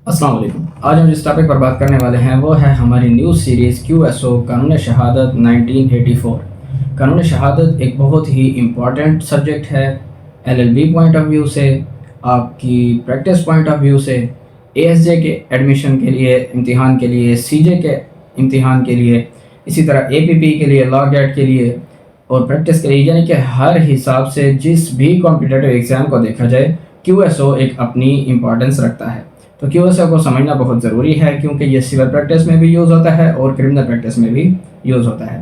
السلام علیکم۔ آج ہم جس ٹاپک پر بات کرنے والے ہیں وہ ہے ہماری نیوز سیریز QSO قانون شہادت 1984۔ قانون شہادت ایک بہت ہی امپورٹنٹ سبجیکٹ ہے LLB پوائنٹ آف ویو سے، آپ کی پریکٹس پوائنٹ آف ویو سے، ASJ کے ایڈمیشن کے لیے امتحان کے لیے، CJ کے امتحان کے لیے، اسی طرح APP کے لیے، لا گیٹ کے لیے اور پریکٹس کے لیے، یعنی کہ ہر حساب سے جس بھی کمپٹیٹیو ایگزام کو دیکھا جائے QSO ایک اپنی امپورٹنس رکھتا ہے۔ تو QSO کو سمجھنا بہت ضروری ہے کیونکہ یہ سول پریکٹس میں بھی یوز ہوتا ہے اور کرمنل پریکٹس میں بھی یوز ہوتا ہے۔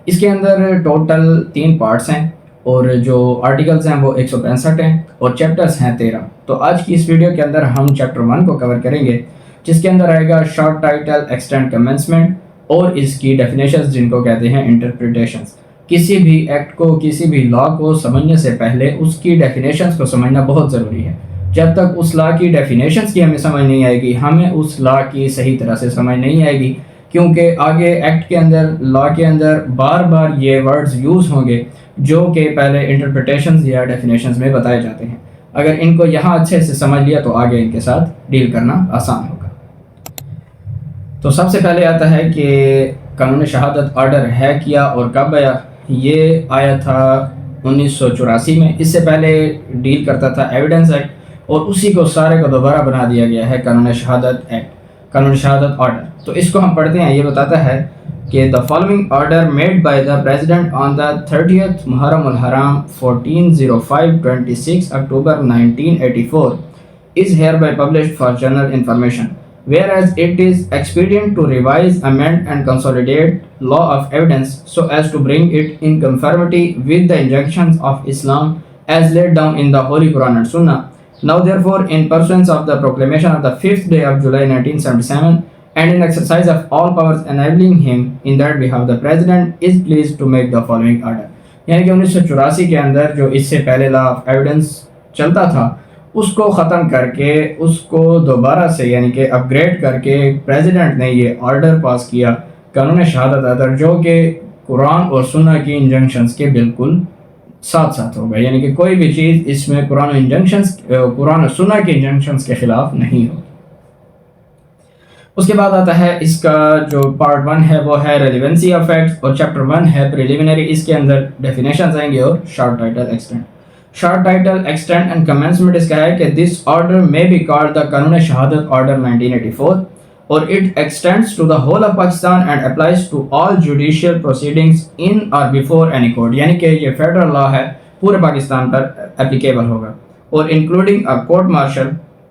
اس کے اندر ٹوٹل 3 پارٹس ہیں اور جو آرٹیکلز ہیں وہ 165 ہیں اور چیپٹرز ہیں 13۔ تو آج کی اس ویڈیو کے اندر ہم چیپٹر 1 کو کور کریں گے، جس کے اندر آئے گا شارٹ ٹائٹل، ایکسٹینڈ کمنسمنٹ اور اس کی ڈیفینیشنز جن کو کہتے ہیں انٹرپریٹیشنز۔ کسی بھی ایکٹ کو، کسی بھی لا کو سمجھنے سے پہلے اس کی ڈیفینیشنز کو سمجھنا بہت ضروری ہے۔ جب تک اس لا کی ڈیفینیشنز کی ہمیں سمجھ نہیں آئے گی، ہمیں اس لا کی صحیح طرح سے سمجھ نہیں آئے گی، کیونکہ آگے ایکٹ کے اندر، لا کے اندر بار بار یہ ورڈز یوز ہوں گے جو کہ پہلے انٹرپریٹیشنز یا ڈیفینیشنز میں بتائے جاتے ہیں۔ اگر ان کو یہاں اچھے سے سمجھ لیا تو آگے ان کے ساتھ ڈیل کرنا آسان ہوگا۔ تو سب سے پہلے آتا ہے کہ قانون شہادت آرڈر ہے کیا اور کب آیا۔ یہ آیا تھا 1984 میں۔ اس سے پہلے ڈیل کرتا تھا ایویڈنس ایکٹ اور اسی کو سارے کو دوبارہ بنا دیا گیا ہے قانون شہادت ایکٹ، قانون شہادت آرڈر۔ تو اس کو ہم پڑھتے ہیں۔ یہ بتاتا ہے کہ the following order made by the president on the 30th Muharram al-Haram 1405-26 October 1984 is hereby published for general information. Whereas it is expedient to revise, amend and consolidate law of evidence so as to bring it in conformity with the injunctions of Islam as laid down in the Holy Quran and Sunnah. Now therefore, in pursuance of the proclamation of the 5th day of July 1977 and in exercise of all powers enabling him in that behalf, the President is pleased to make the following order. یعنی کہ 1984 کے اندر جو اس سے پہلے law of evidence چلتا تھا اس کو ختم کر کے اس کو دوبارہ سے یعنی کہ اپ گریڈ کر کے پریزیڈنٹ نے یہ آرڈر پاس کیا قانون شہادت آرڈر، جو کہ قرآن اور سنہ کی انجنکشنز کے بالکل ساتھ ساتھ ہوگا، یعنی کہ کوئی بھی چیز اس میں قرآن اور سنہ کے انجنکشنز کے خلاف نہیں ہوگی۔ اس کے بعد آتا ہے اس کا جو پارٹ 1 ہے وہ ہے ریلیونسی آف ایکٹس اور چیپٹر 1 ہے پریلیمنری۔ اس کے اندر ڈیفینیشنز آئیں گے اور short title, extent. Short title, extent and commencement اس کا ہے کہ دس آرڈر میں be called the Qanun Shahadat order 1984 اور it extends to the whole of Pakistan and applies to all judicial proceedings in or before any court, یعنی کہ یہ federal لا ہے، پورے پاکستان پر اپلیکیبل ہوگا، اور including a court martial,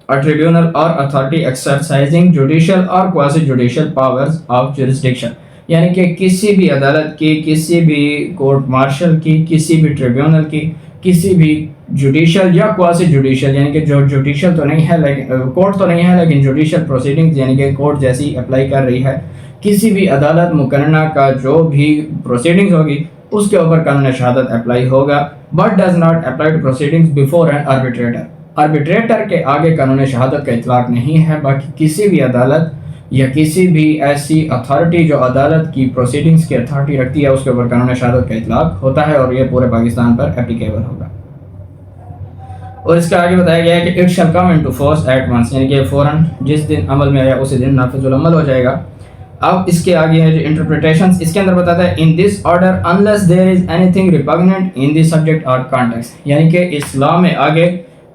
a tribunal or authority exercising judicial or quasi-judicial powers of jurisdiction، یعنی کہ کسی بھی عدالت کی، کسی بھی کورٹ مارشل کی، کسی بھی ٹریبیونل کی، کسی بھی جوڈیشل یا کوازی جوڈیشل، یعنی کہ جو جوڈیشل تو نہیں ہے لیکن کورٹ تو نہیں ہے لیکن جوڈیشل پروسیڈنگز یعنی کہ کورٹ جیسی اپلائی کر رہی ہے، کسی بھی عدالت مقننہ کا جو بھی پروسیڈنگز ہوگی اس کے اوپر قانون شہادت اپلائی ہوگا، but does not apply to proceedings before an arbitrator۔ Arbitrator کے آگے قانون شہادت کا اطلاق نہیں ہے، باقی کسی بھی عدالت یا کسی بھی ایسی اتھارٹی جو عدالت کی پروسیڈنگز کی اتھارٹی رکھتی ہے اس کے اوپر قانون شہادت کا اطلاق ہوتا ہے اور یہ پورے پاکستان پر اپلیکیبل ہوگا۔ اور اس کا آگے بتایا گیا ہے کہ it shall come into force at once, یعنی کہ فوراً جس دن عمل میں آیا اسی دن نافذ العمل ہو جائے گا۔ اب اس کے آگے ہے جو انٹرپریٹیشنز، اس کے اندر بتاتا ہے in this order unless there is anything repugnant in the subject or context, یعنی کہ اس لا میں آگے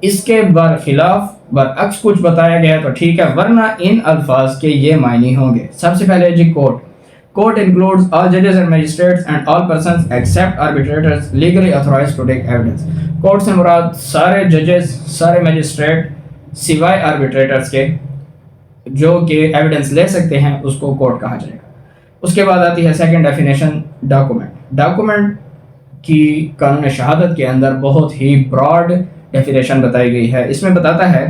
اس کے برخلاف برعکس کچھ بتایا گیا تو ٹھیک ہے، ورنہ ان الفاظ کے یہ معنی ہوں گے۔ سب سے پہلے جی کورٹ انکلوڈز آل ججز and magistrates and all persons except arbitrators legally authorised to take evidence. Court سے مراد سارے ججز، سارے میجسٹریٹ سوائے آربیٹریٹرز کے جو کہ ایویڈنس لے سکتے ہیں، اس کو کورٹ کہا جائے گا۔ اس کے بعد آتی ہے سیکنڈ ڈیفینیشن، ڈاکومنٹ کی قانون شہادت کے اندر بہت ہی براڈ ڈیفینیشن بتائی گئی ہے۔ اس میں بتاتا ہے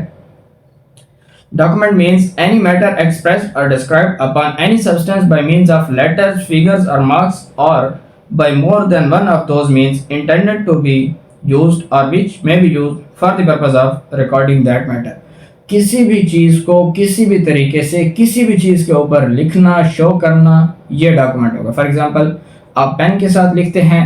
document means any matter expressed or described upon any substance by means of letters, figures or marks or by more than one of those means intended to be used or which may be used for the purpose of recording that matter. کسی بھی چیز کو کسی بھی طریقے سے کسی بھی چیز کے اوپر لکھنا، شو کرنا، یہ ڈاکومنٹ ہوگا۔ فار ایگزامپل آپ پین کے ساتھ لکھتے ہیں،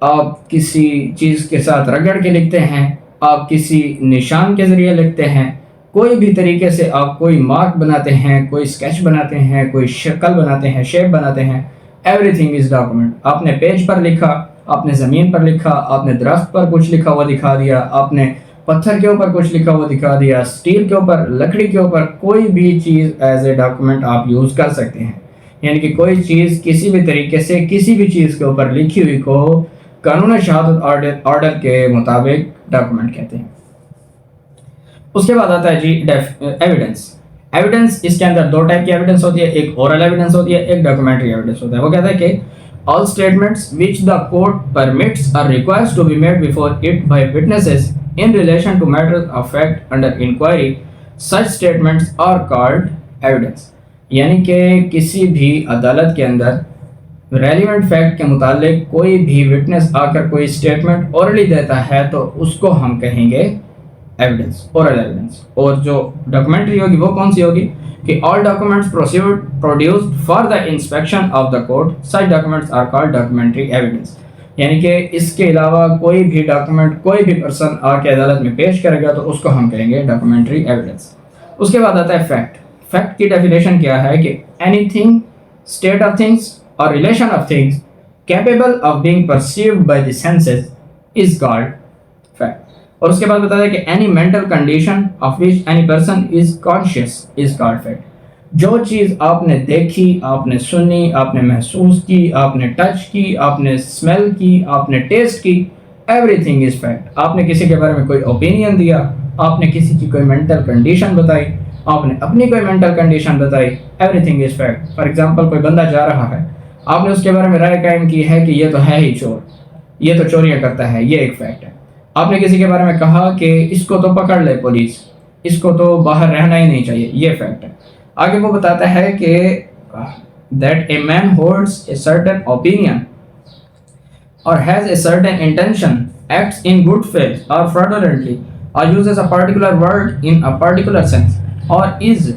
آپ کسی چیز کے ساتھ رگڑ کے لکھتے ہیں، آپ کسی نشان کے ذریعے لکھتے ہیں، کوئی بھی طریقے سے آپ کوئی مارک بناتے ہیں، کوئی اسکیچ بناتے ہیں، کوئی شکل بناتے ہیں، شیپ بناتے ہیں، ایوری تھنگ از ڈاکومنٹ. آپ نے پیج پر لکھا، آپ نے زمین پر لکھا، آپ نے درخت پر کچھ لکھا ہوا دکھا دیا، آپ نے پتھر کے اوپر کچھ لکھا ہوا دکھا دیا، اسٹیل کے اوپر، لکڑی کے اوپر، کوئی بھی چیز ایز اے ڈاکومنٹ آپ یوز کر سکتے ہیں. یعنی کہ کوئی چیز کسی بھی طریقے سے کسی بھی چیز کے اوپر لکھی ہوئی کو قانون شہادت آرڈر کے مطابق ڈاکومنٹ کہتے ہیں. اس کے بعد آتا ہے جی ایویڈنس. ایویڈنس اس کے اندر دو ٹائپ کی ایویڈنس ہوتی ہے، ایک اورل ایویڈنس ہوتی ہے، ایک ڈاکومنٹری ایویڈنس ہوتا ہے. وہ کہتا ہے کہ all statements which the court permits or requires to be made before it by witnesses in relation to matters of fact under inquiry, such statements are called evidence. یعنی کہ کسی بھی عدالت کے اندر ریلیونٹ فیکٹ کے متعلق کوئی بھی وٹنس آ کر کوئی اسٹیٹمنٹ اورلی دیتا ہے تو اس کو ہم کہیں گے ایویڈنس، اورل ایویڈنس. اور جو ڈاکومنٹری ہوگی وہ کون سی ہوگی کہ all documents produced for the inspection of the court, such documents are called documentary evidence. یعنی کہ اس کے علاوہ کوئی بھی ڈاکومنٹ کوئی بھی پرسن آ کے عدالت میں پیش کرے گا تو اس کو ہم کہیں گے ڈاکومنٹری ایویڈنس. اس کے بعد آتا ہے فیکٹ. فیکٹ کی ڈیفینیشن کیا ہے کہ anything, state of things or relation of things capable of being perceived by the senses is called fact. اور اس کے بعد بتایا کہ any mental condition of which any person is conscious is called fact. جو چیز آپ نے دیکھی، آپ نے سنی، آپ نے محسوس کی، آپ نے ٹچ کی، آپ نے اسمیل کی، آپ نے ٹیسٹ کی، ایوری تھنگ از فیکٹ. آپ نے کسی کے بارے میں کوئی اوپینین دیا، آپ نے کسی کی کوئی مینٹل کنڈیشن بتائی، آپ نے اپنی کوئی مینٹل کنڈیشن بتائی، every thing is fact. For example کوئی بندہ جا رہا ہے، آپ نے اس کے بارے میں رائے قائم کی ہے کہ یہ تو ہے ہی چور، یہ تو چوریاں کرتا ہے، یہ ایک فیکٹ ہے. آپ نے کسی کے بارے میں کہا کہ اس کو تو پکڑ لے پولیس، اس کو تو باہر رہنا ہی نہیں چاہیے، یہ فیکٹ ہے. آگے وہ بتاتا ہے کہ that a man holds a certain opinion or has a certain intention, acts in good faith or fraudulently, or uses a particular word in a particular sense, or is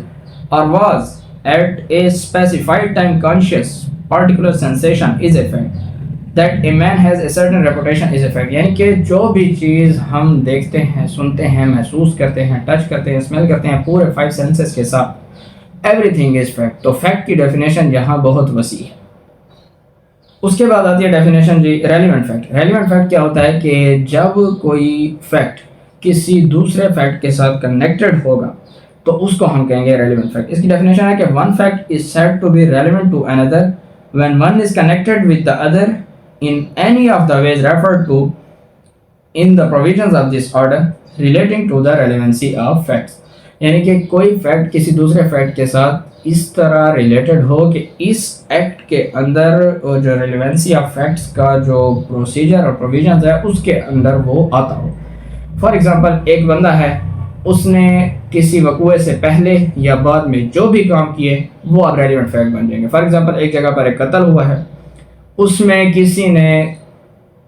or was at a specified time conscious particular sensation is a fact. That a man has a certain reputation is a fact. یعنی کہ جو بھی چیز ہم دیکھتے ہیں، سنتے ہیں، محسوس کرتے ہیں، ٹچ کرتے ہیں، اسمیل کرتے ہیں، پورے 5 سینسز کے ساتھ، ایوری تھنگ از فیکٹ. تو فیکٹ کی ڈیفینیشن یہاں بہت وسیع ہے. اس کے بعد آتی ہے ڈیفینیشن جی ریلیونٹ فیکٹ. ریلیونٹ فیکٹ کیا ہوتا ہے کہ جب کوئی فیکٹ کسی دوسرے فیکٹ کے ساتھ کنیکٹڈ ہوگا تو اس کو ہم کہیں گے ریلیونٹ فیکٹ. اس کی ڈیفینیشن ہے کہ one fact is said to be relevant to another when one is connected with the other in any of the ways referred to in the provisions of this order relating to the relevancy of facts. یعنی کہ کوئی fact کسی دوسرے fact کے ساتھ اس طرح related ہو کہ اس act کے اندر جو ریلیونسی آف فیکٹس کا جو پروسیجر اور پروویژنز ہے اس کے اندر وہ آتا ہو. فار ایگزامپل ایک بندہ ہے، اس نے کسی وقوعے سے پہلے یا بعد میں جو بھی کام کیے وہ اب ریلیونٹ فیکٹ بن جائیں گے. فار ایگزامپل ایک جگہ پر ایک قتل ہوا ہے، اس میں کسی نے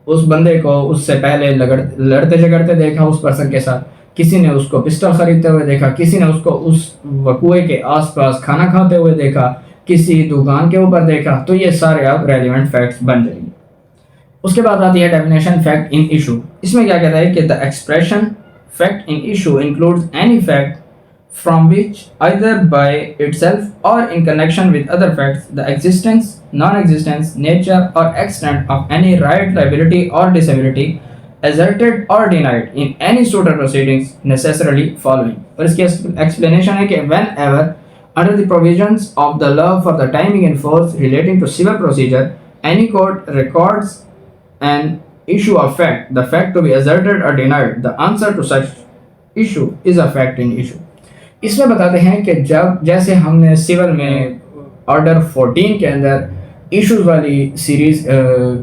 اس بندے کو اس سے پہلے لڑتے جھگڑتے دیکھا اس پرسن کے ساتھ، کسی نے اس کو پسٹل خریدتے ہوئے دیکھا، کسی نے اس کو اس وقوعے کے آس پاس کھانا کھاتے ہوئے دیکھا، کسی دکان کے اوپر دیکھا، تو یہ سارے اب ریلیونٹ فیکٹس بن جائیں گے. اس کے بعد آتی ہے ڈیفینیشن فیکٹ ان ایشو. اس میں کیا کہتا ہے کہ the expression fact in issue includes any fact from which either by itself or in connection with other facts the existence, non-existence, nature or extent of any right, liability or disability asserted or denied in any suit or proceedings necessarily following. اور اس کی explanation ہے کہ whenever under the provisions of the law for the timing in force relating to civil procedure any court records an issue of fact, the fact to be asserted or denied, the answer to such issue is a fact in issue. اس میں بتاتے ہیں کہ جب جیسے ہم نے civil میں order 14 کے اندر ایشوز والی سیریز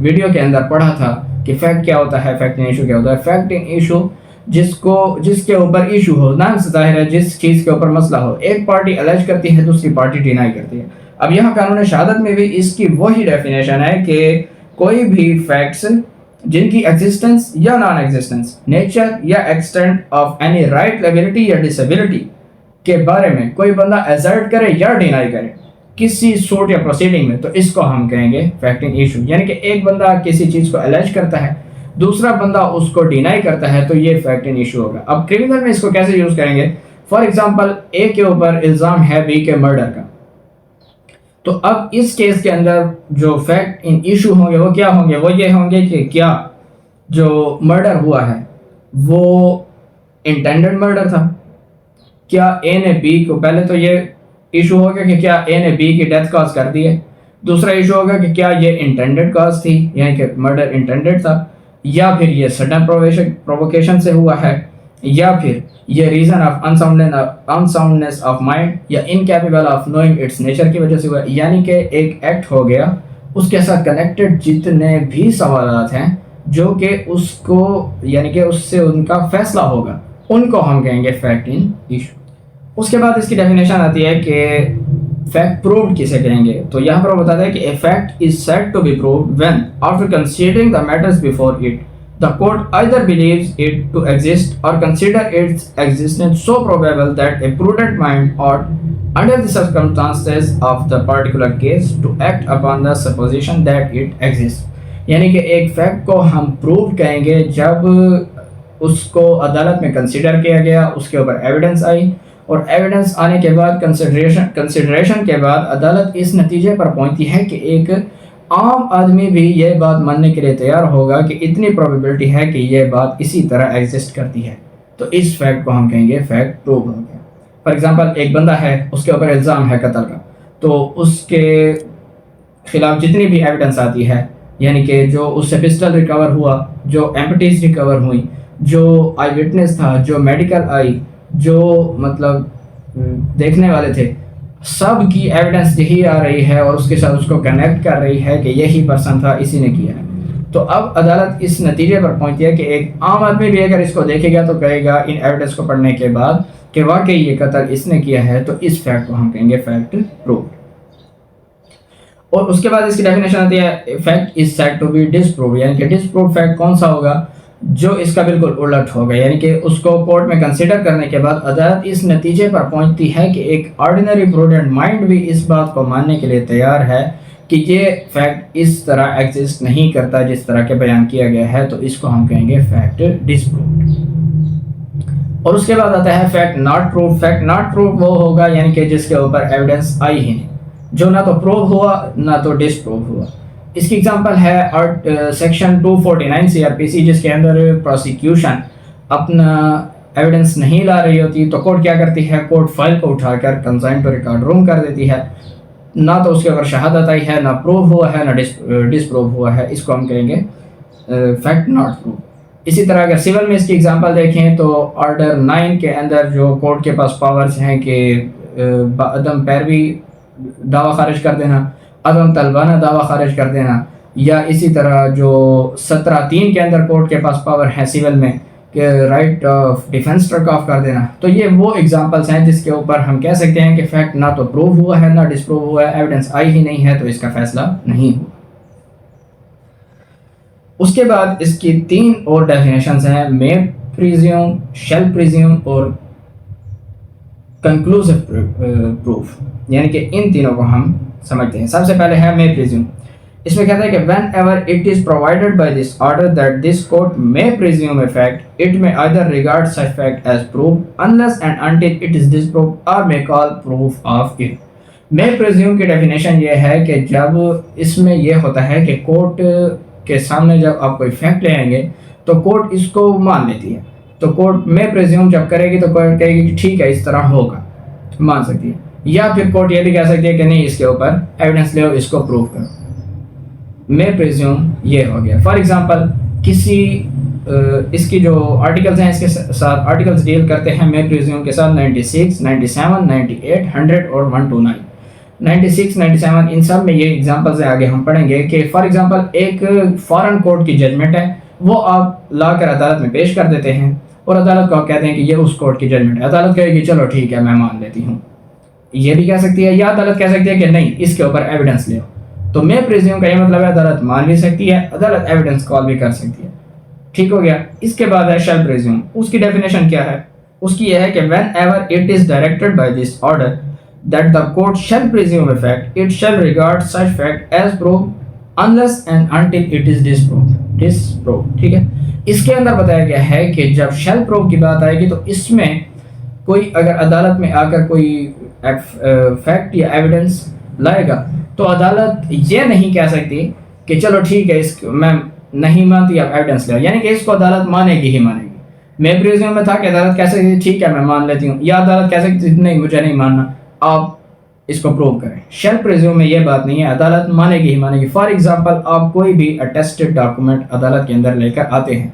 ویڈیو کے اندر پڑھا تھا کہ فیکٹ کیا ہوتا ہے، فیکٹ ان ایشو کیا ہوتا ہے. فیکٹ ان ایشو جس کے اوپر ایشو ہو، نام سے ظاہر ہے جس چیز کے اوپر مسئلہ ہو، ایک پارٹی الیج کرتی ہے، دوسری پارٹی ڈینائی کرتی ہے. اب یہاں قانون شہادت میں بھی اس کی وہی ڈیفینیشن ہے کہ کوئی بھی فیکٹس جن کی ایگزسٹنس یا نان ایگزسٹنس، نیچر یا ایکسٹینٹ آف اینی رائٹ، لیبلٹی یا ڈسیبلٹی کے بارے میں کوئی بندہ ایزرٹ کرے یا ڈینائی کرے کسی سوٹ یا پروسیڈنگ میں، تو اس کو ہم کہیں گے فیکٹ ان ایشو. یعنی کہ ایک بندہ کسی چیز کو الیج کرتا ہے، دوسرا بندہ اس کو ڈینائی کرتا ہے، تو یہ فیکٹ ان ایشو ہوگا. اب کریمنل میں اس کو کیسے یوز کریں گے؟ فار ایگزامپل اے کے اوپر الزام ہے بی کے مرڈر کا، تو اب اس کیس کے اندر جو فیکٹ ان ایشو ہوں گے وہ کیا ہوں گے؟ وہ یہ ہوں گے کہ کیا جو مرڈر ہوا ہے وہ انٹینڈڈ مرڈر تھا، کیا اے نے بی کو، پہلے تو یہ ایشو ہوگا کہ کیا اے نے بی کی ڈیتھ کاز کر دی ہے، دوسرا ایشو ہوگا کہ کیا یہ انٹینڈڈ کاز تھی، یعنی کہ مرڈر انٹینڈڈ تھا، یا پھر یہ سڈن پرووکیشن سے ہوا ہے، یا پھر یہ ریزن آف انساؤنڈنس آف مائنڈ یا incapable of knowing its nature کی وجہ سے ہوا ہے۔ یعنی کہ ایک ایکٹ ہو گیا، اس کے ساتھ کنیکٹڈ جتنے بھی سوالات ہیں جو کہ اس کو، یعنی کہ اس سے ان کا فیصلہ ہوگا، ان کو ہم کہیں گے فیکٹ ان ایشو۔ اس کے بعد اس کی ڈیفینیشن آتی ہے کہ فیکٹ پرووڈ کسے کہیں گے، تو یہاں پر وہ بتاتا ہے کہ a fact is said to be proved when after considering the matters before it the court either believes it to exist or consider its existence so probable that a prudent mind ought, under the circumstances of the particular case, to act upon the supposition that it exists۔ یعنی کہ ایک fact کو ہم prove کہیں گے جب اس کو عدالت میں کنسیڈر کیا گیا، اس کے اوپر ایویڈنس آئی، اور ایویڈنس آنے کے بعد کنسیڈریشن کے بعد عدالت اس نتیجے پر پہنچتی ہے کہ ایک عام آدمی بھی یہ بات ماننے کے لیے تیار ہوگا کہ اتنی پروبیبلٹی ہے کہ یہ بات اسی طرح ایگزسٹ کرتی ہے، تو اس فیکٹ کو ہم کہیں گے فیکٹ پروو ہو گیا۔ فار ایگزامپل ایک بندہ ہے، اس کے اوپر الزام ہے قتل کا، تو اس کے خلاف جتنی بھی ایویڈنس آتی ہے، یعنی کہ جو اس سے پسٹل ریکور ہوا، جو ایمپٹیز ریکور ہوئی، جو آئی وٹنس تھا، جو میڈیکل آئی، جو مطلب دیکھنے والے تھے، سب کی ایویڈنس یہی آ رہی ہے اور اس کے ساتھ اس کو کنیکٹ کر رہی ہے کہ یہی پرسن تھا، اسی نے کیا ہے، تو اب عدالت اس نتیجے پر پہنچتی ہے کہ ایک عام آدمی بھی اگر اس کو دیکھے گا تو کہے گا ان ایویڈنس کو پڑھنے کے بعد کہ واقعی یہ قتل اس نے کیا ہے، تو اس فیکٹ کو ہم کہیں گے فیکٹ پرووڈ۔ اور اس کے بعد اس کی ڈیفینیشن آتی ہے fact is said to be disproved, یعنی کہ ڈس پرووڈ فیکٹ کون سا ہوگا؟ جو اس کا بالکل الٹ ہوگا، یعنی کہ اس کو کورٹ میں کنسیڈر کرنے کے بعد عدالت اس نتیجے پر پہنچتی ہے کہ ایک آرڈینری پروڈنٹ مائنڈ بھی اس بات کو ماننے کے لیے تیار ہے کہ یہ فیکٹ اس طرح ایگزسٹ نہیں کرتا جس طرح کے بیان کیا گیا ہے، تو اس کو ہم کہیں گے فیکٹ ڈس پرووڈ۔ اور اس کے بعد آتا ہے fact not proved. Fact not proved وہ ہوگا یعنی کہ جس کے اوپر ایویڈنس آئی ہی نہیں، جو نہ تو پروو ہوا نہ تو ڈس پروو ہوا۔ اس کی ایگزامپل ہے سیکشن 249 CRPC، جس کے اندر پروسیکیوشن اپنا ایویڈنس نہیں لا رہی ہوتی تو کورٹ کیا کرتی ہے؟ کورٹ فائل کو اٹھا کر کنسائن ٹو ریکارڈ روم کر دیتی ہے، نہ تو اس کے اوپر شہادت آئی ہے، نہ پروو ہوا ہے، نہ ڈس پروو ہوا ہے، اس کو ہم کہیں گے فیکٹ ناٹ پروو۔ اسی طرح اگر سول میں اس کی ایگزامپل دیکھیں تو آرڈر 9 کے اندر جو کورٹ کے پاس پاورز ہیں کہ عدم پیروی دعویٰ خارج کر دینا، عدم طلبانہ دعویٰ خارج کر دینا، یا اسی طرح جو 17(3) کے اندر کورٹ کے پاس پاور ہے سول میں کہ right of defence struck off کر دینا، تو یہ وہ ایگزامپلس ہیں جس کے اوپر ہم کہہ سکتے ہیں کہ فیکٹ نہ تو پروو ہوا ہے نہ ڈس پروو ہوا ہے، ایویڈنس آئی ہی نہیں ہے تو اس کا فیصلہ نہیں ہوا۔ اس کے بعد اس کی 3 اور ڈیفینیشنز ہیں، مے پریزیوم، شیل پریزیوم اور کنکلوسیو پروف، یعنی کہ ان تینوں کو ہم سمجھتے ہیں۔ سب سے پہلے ہے مے پریزیوم۔ اس میں کہتا ہے کہ when ever it is provided by this order that this court may presume a fact it may either regard such fact as proved unless and until it is disproved or may call proof of it۔ may presume کی definition یہ ہے کہ جب اس میں یہ ہوتا ہے کہ کورٹ کے سامنے جب آپ کوئی فیکٹ لے آئیں گے تو کورٹ اس کو مان لیتی ہے، تو کورٹ میں پریزیوم جب کرے گی تو کورٹ کہے گی کہ ٹھیک ہے اس طرح ہوگا، مان سکتی ہے، یا پھر کورٹ یہ بھی کہہ سکتی ہے کہ نہیں اس کے اوپر ایویڈنس لے اس کو پروف کرو۔ میں پریزیوم یہ ہو گیا۔ فار ایگزامپل کسی اس کی جو آرٹیکلز ہیں اس کے ساتھ آرٹیکلز ڈیل کرتے ہیں میں پریزیوم کے ساتھ 96, 97, 98, 100 اور 129۔ 96, 97 ان سب میں یہ ایگزامپلز ہیں، آگے ہم پڑھیں گے کہ فار ایگزامپل ایک فارن کورٹ کی ججمنٹ ہے، وہ آپ لا کر عدالت میں پیش کر دیتے ہیں اور عدالت کو آپ کہتے ہیں کہ یہ اس کورٹ کی ججمنٹ ہے، عدالت کہے گی چلو ٹھیک ہے میں مان لیتی ہوں، یہ بھی کہہ سکتی ہے، یا عدالت کہہ سکتی ہے کہ نہیں اس کے اوپر ایویڈنس لے۔ تو میں پریزیوم کا یہ مطلب ہے عدالت مان بھی سکتی ہے، عدالت ایویڈنس کال بھی کر سکتی ہے، ٹھیک ہو گیا۔ اس کے بعد ہے شیل پریزیوم۔ اس کی ڈیفینیشن کیا ہے؟ اس کی یہ ہے کہ when ever it is directed by this order that the court shall presume a fact, it shall regard such fact as proved unless and until it is disproved۔ ٹھیک ہے، اس کے اندر بتایا گیا ہے کہ جب shall prove کی بات آئے گی تو اس میں کوئی اگر عدالت میں آ کر کوئی فیکٹ یا ایویڈنس لائے گا تو عدالت یہ نہیں کہہ سکتی کہ چلو ٹھیک ہے اس میں نہیں مانتی آپ ایویڈنس لے، یعنی کہ اس کو عدالت مانے گی ہی مانے گی. میں پریزیوم میں تھا کہ عدالت کہہ سکتی ٹھیک ہے میں مان لیتی ہوں، یا عدالت کہہ سکتی نہیں مجھے نہیں ماننا، آپ اس کو پروو کریں. شیل پریزیوم میں یہ بات نہیں ہے، عدالت مانے گی ہی مانے گی. فار ایگزامپل آپ کوئی بھی اٹیسٹڈ ڈاکومنٹ عدالت کے اندر لے کر آتے ہیں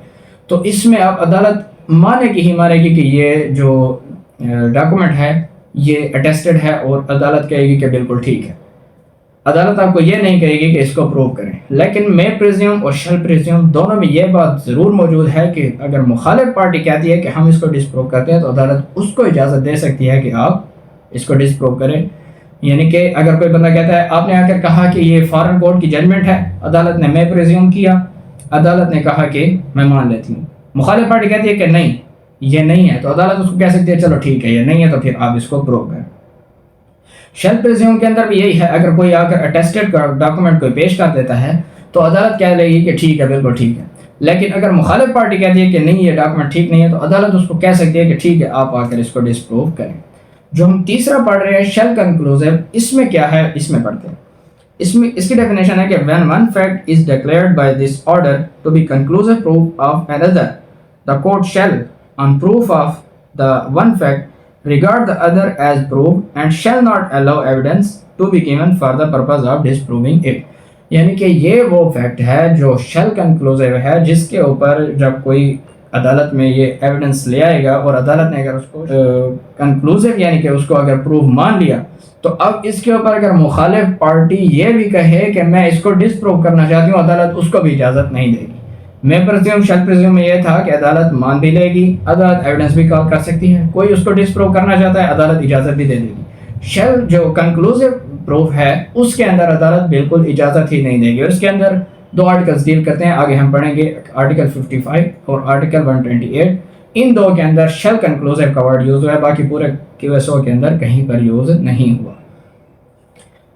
تو اس میں آپ عدالت مانے گی ہی مانے گی کہ یہ جو ڈاکومنٹ ہے یہ اٹیسٹڈ ہے، اور عدالت کہے گی کہ بالکل ٹھیک ہے. عدالت آپ کو یہ نہیں کہے گی کہ اس کو پروو کریں. لیکن مے پریزیوم اور شیل پریزیوم دونوں میں یہ بات ضرور موجود ہے کہ اگر مخالف پارٹی کہتی ہے کہ ہم اس کو ڈسپروو کرتے ہیں تو عدالت اس کو اجازت دے سکتی ہے کہ آپ اس کو ڈسپروو کریں. یعنی کہ اگر کوئی بندہ کہتا ہے آپ نے آ کر کہا کہ یہ فارن کورٹ کی ججمنٹ ہے، عدالت نے مے پریزیوم کیا، عدالت نے کہا کہ میں مان لیتی ہوں. مخالف پارٹی کہتی ہے کہ نہیں یہ نہیں ہے، تو عدالت اس کو کہہ سکتی ہے چلو ٹھیک ہے یہ نہیں ہے تو پھر آپ اس کو پروو کریں. شیل پریزیوم کے اندر بھی یہی ہے، اگر کوئی آ کر اٹیسٹڈ ڈاکومنٹ کوئی پیش کر دیتا ہے تو عدالت کہہ لے گی کہ ٹھیک ہے بالکل ٹھیک ہے. لیکن اگر مخالف پارٹی کہتی ہے کہ نہیں یہ ڈاکومنٹ ٹھیک نہیں ہے تو عدالت اس کو کہہ سکتی ہے کہ ٹھیک ہے آپ آ کر اس کو ڈسپروو کریں. جو ہم تیسرا پڑھ رہے ہیں شیل کنکلوزیو، اس میں کیا ہے اس میں پڑھتے ہیں. اس کی ڈیفینیشن ہے کہ when one fact is declared by this order to be conclusive proof of another, the court shall, on proof of the one fact, regard the other as proved and shall not allow evidence to be given for the purpose of disproving it. یعنی کہ یہ وہ fact ہے جو shell کنکلوزیو ہے، جس کے اوپر جب کوئی عدالت میں یہ ایویڈنس لے آئے گا اور عدالت نے اگر اس کو کنکلوزیو یعنی کہ اس کو اگر پروف مان لیا تو اب اس کے اوپر اگر مخالف پارٹی یہ بھی کہے کہ میں اس کو ڈس پروو کرنا چاہتی ہوں، عدالت اس کو بھی اجازت نہیں دے گی. میں پریزیوم شیل پریزیوم میں یہ تھا کہ عدالت مان بھی لے گی، عدالت ایویڈنس بھی کال کر سکتی ہے، کوئی اس کو ڈس پروو کرنا چاہتا ہے عدالت اجازت بھی دے دے گی. شیل جو کنکلوزیو پروف ہے اس کے اندر عدالت بالکل اجازت ہی نہیں دے گی. اور اس کے اندر دو آرٹیکلس ڈیل کرتے ہیں، آگے ہم پڑھیں گے آرٹیکل 55 اور آرٹیکل 128. ان دو کے اندر شیل کنکلوزیو کا ورڈ یوز ہوا ہے، باقی پورے QSO کے اندر کہیں پر یوز نہیں ہوا.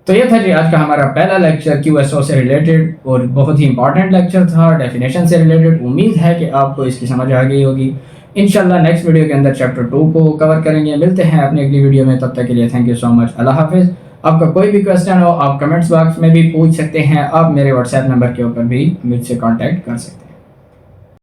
تو یہ تھا جی آج کا ہمارا پہلا لیکچر QSO سے ریلیٹڈ، اور بہت ہی امپورٹنٹ لیکچر تھا، ڈیفینیشن سے ریلیٹڈ. امید ہے کہ آپ کو اس کی سمجھ آ گئی ہوگی. انشاءاللہ نیکسٹ ویڈیو کے اندر چیپٹر 2 کو کور کریں گے. ملتے ہیں اپنی اگلی ویڈیو میں، تب تک کے لیے تھینک یو سو مچ. اللہ حافظ. آپ کا کوئی بھی کویسچن ہو آپ کمنٹس باکس میں بھی پوچھ سکتے ہیں، آپ میرے واٹس ایپ نمبر کے اوپر بھی مجھ سے کانٹیکٹ کر سکتے ہیں.